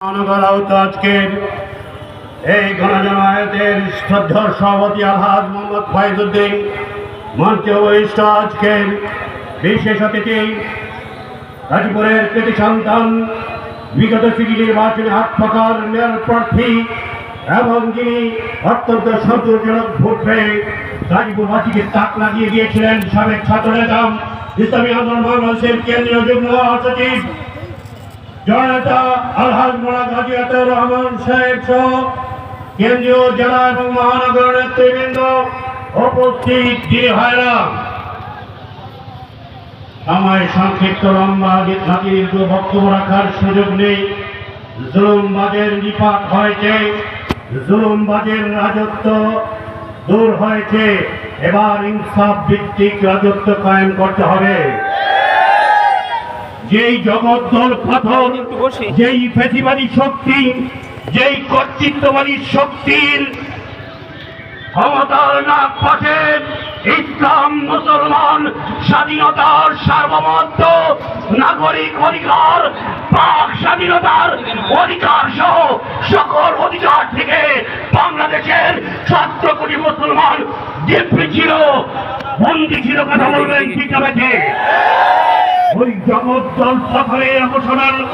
আজকের এই গণজমায়েতের শ্রদ্ধার সভাপতি আলহাজ মোহাম্মদ ফয়েজউদ্দিন, মঞ্চে উপবিষ্ট আজকের বিশেষ অতিথি গাজীপুরের কৃতি সন্তান, বিগত সিটি নির্বাচনে হাত পাকার মেয়র প্রার্থী এবং যিনি অত্যন্ত সন্তোষজনক ভোট পেয়ে গাজীপুরবাসীকে তাক লাগিয়ে দিয়েছিলেন সাবেক ছাত্র নেতা, ইসলামী আন্দোলন বাংলাদেশের কেন্দ্রীয় যুগ্ম মহাসচিব জননেতা আলহাজ মোল্লা গাজী রহমান সাহেব সহ কেন্দ্রীয় জেলা এবং মহানগর নেতৃবৃন্দ উপস্থিত যিনি ভাইরা, সময় সংক্ষিপ্ত লম্বা দীর্ঘ বক্তব্য রাখার সুযোগ নেই। জুলুমবাজের নিপাত হয়েছে, জুলুমবাজের রাজত্ব দূর হয়েছে, এবার ইনসাফ ভিত্তিক রাজত্ব কায়েম করতে হবে। যেই জগদ্দল পাথর, যেই ফ্যাসিবাদী শক্তি, যেই কর্তৃত্ববাদী শক্তির ক্ষমতার নাক পাশে ইসলাম, মুসলমান, স্বাধীনতার সার্বভৌমত্ব, নাগরিক অধিকার, বাক স্বাধীনতার অধিকার সহ সকল অধিকার থেকে বাংলাদেশের 7 কোটি মুসলমান দিব্যি ছিল, বন্দী ছিল। কথা বলবেন ঠিক আছে? ওই জগদ্দল পাথরের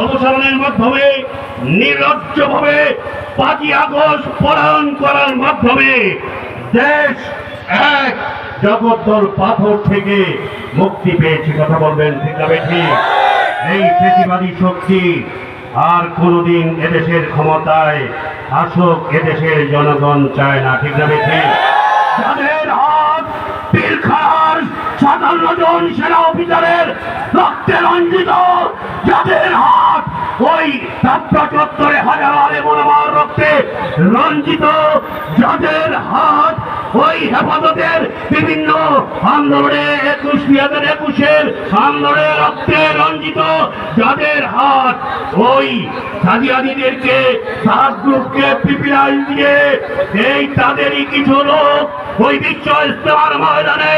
অপসারণের মাধ্যমে, নির্লজ্জভাবে 5ই আগস্ট পালন করার মাধ্যমে দেশ এক জগদ্দল পাথর থেকে মুক্তি পেয়েছে। কথা বলবেন ঠিক আছে? এই ফ্যাসিবাদী শক্তি আর কোনোদিন এদেশের ক্ষমতায় আসুক, এদেশের জনগণ চায় না। ঠিক না? যাদের হাত পিলখানার 57 জন সেনা অফিসারের রক্তে রঞ্জিত, যাদের হাত ওই তাপরা চত্বরে হাজার মোলামার রক্তে রঞ্জিত, যাদের হাত ওই হেফাজতের বিভিন্ন আন্দোলনে 2021-এর আন্দোলনে রক্তে রঞ্জিত, যাদের হাত ওই সাজিয়াদিদেরকে সাহায্য গ্রুপকে পিপিআই দিয়ে এই তাদেরই কিছু লোক ওই বিশ্ব ইস্তেমার ময়দানে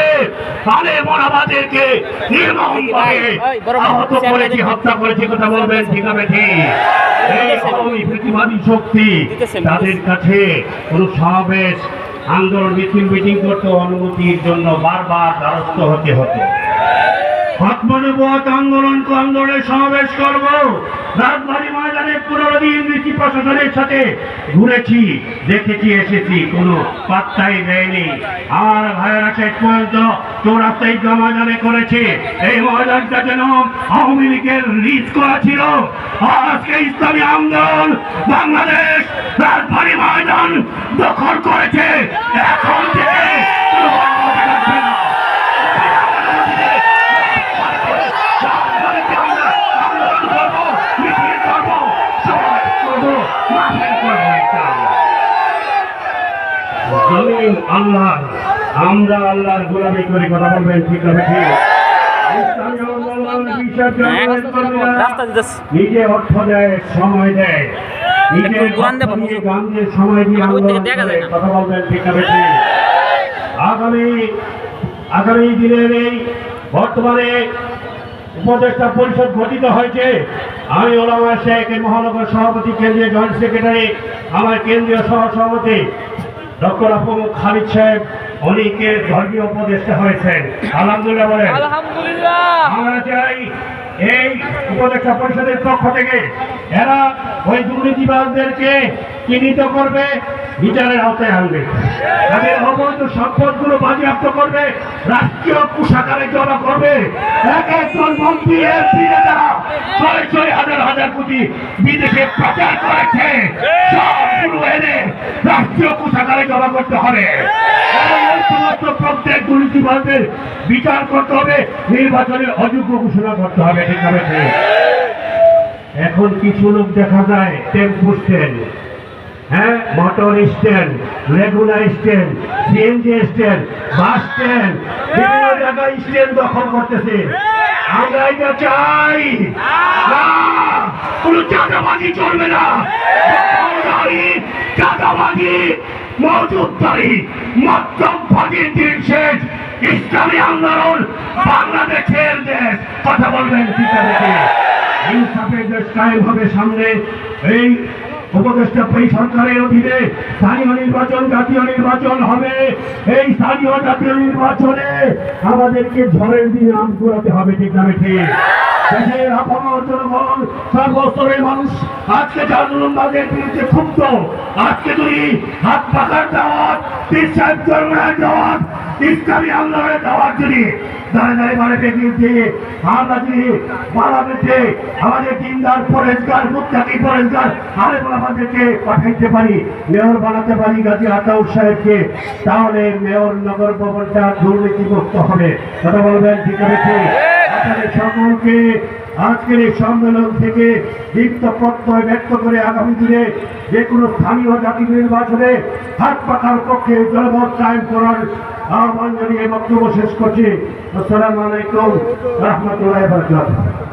মোলামাদেরকে নির্মমভাবে আহত করেছে, হত্যা করেছে। কথা বলবেন ঠিক আছে? এই প্রতিবাদী শক্তি, তাদের কাছে কোন সমাবেশ, আন্দোলন, মিটিং করতে অনুমতির জন্য বারবার দ্বারস্থ হতে হতো। আন্দোলনের সমাবেশ করব, রাজবাড়ী ময়দানে 15 দিন ডিসি প্রশাসনের সাথে ঘুরেছি, দেখেছি, এসেছি, কোনো পাত্তাই দেয়নি। আমার ভাইয়েরা শেষ পর্যন্ত চৌরাস্তা ঈদগাহ ময়দানে করেছে। এই ময়দানটা যেন আওয়ামী লীগের লিজ করা ছিল। আজকে ইসলামী আন্দোলন বাংলাদেশ রাজবাড়ী ময়দান দখল করেছে। এখন থেকে আল্লাহ, আমরা আল্লাহর গোলামি করি। কথা বলবেন ঠিক আছে? নিজে অর্থ দেয়, সময় দেয়, নিজের সময় দিয়ে আন্দোলন করে। কথা বলবেন ঠিক আছে? আগামী দিনের এই বর্তমানে উপদেষ্টা পরিষদ গঠিত হয়েছে। আমি ওলামা শেখ মহানগর সভাপতি, কেন্দ্রীয় জয়েন্ট সেক্রেটারি, আমার কেন্দ্রীয় সহসভাপতি ডক্টর আফমুদ খালিদ সাহেব, অনেকে ধর্মীয় উপদেষ্টা হয়েছেন। আলহামদুলিল্লাহ বলেন। আমরা চাই এই উপদেষ্টা পরিষদের পক্ষ থেকে এরা ওই দুর্নীতিবাজদেরকে চিহ্নিত করবে, বিচারের আওতায় আনবে, তাদের অবৈধ সম্পদগুলো বাজেয়াপ্ত করবে, রাষ্ট্রীয় কোষাগারে জমা করবে। একজন মন্ত্রী, এমপি নেতারা 6 হাজার কোটি বিদেশে পাচার করেছে, সবগুলো এনে রাষ্ট্রীয় কোষাগারে জমা করতে হবে। প্রত্যেক দুর্নীতিবাজদের বিচার করতে হবে, নির্বাচনে অযোগ্য ঘোষণা করতে হবে। ঠিক আছে? এখন কিছু লোক দেখা যায় tempo stand, motor stand, regular stand, CNG stand, bus stand, বিভিন্ন জায়গায় স্ট্যান্ড দখল করতেছে। আমরা এটা চাই না, কোনো চাঁদাবাজি চলবে না। চাঁদাবাজি, মজুদদারি, মদ্যপানের দিন শেষ। ইসলামী আন্দোলন বাংলাদেশের দেশ। কথা বলবেন ঠিক আছে? ইনসাফের দেশ কায়েম হবে সামনে। এই উপদেষ্টা সরকারের অধীনে স্থানীয় নির্বাচন, জাতীয় নির্বাচন হবে। এই স্থানীয় জাতীয় নির্বাচনে আমাদেরকে ঝড়ের দিনে আম কুড়াতে হবে, ঠিক না ঠিক? দেশের আপামর জনগণ, সর্বস্তরের মানুষ আজকে জানুলবাদের বিরুদ্ধে ক্ষুব্ধ। আজকে যদি হাত পাকার দাওয়াত, পীর সাহেব চরমার দাওয়াত, ইসলামী আন্দোলনের দাওয়াত যদি দাঁড়িয়ে বাড়িতে গিয়েছে, আমরা যদি পার্লামেন্টে আমাদের দিনদার পরেশগার, মুত্তাকি পরেশগার আরে আমাদেরকে পাঠাইতে পারি, মেয়র বানাতে পারি গাজী আতাউর সাহেবকে, তাহলে মেয়র নগর ভবনটা দুর্নীতিমুক্ত হবে। কথা বলবেন, ঠিক আছে? আপনাদের সকলকে আজকের এই সম্মেলন থেকে দীপ্ত প্রত্যয় ব্যক্ত করে আগামী দিনে যে কোনো স্থানীয় জাতীয় নির্বাচনে হাত পাকার পক্ষে জনমত কায়েম করার আহ্বান জানিয়ে বক্তব্য শেষ করছি। আসসালামু আলাইকুম রহমতুল্লাহ।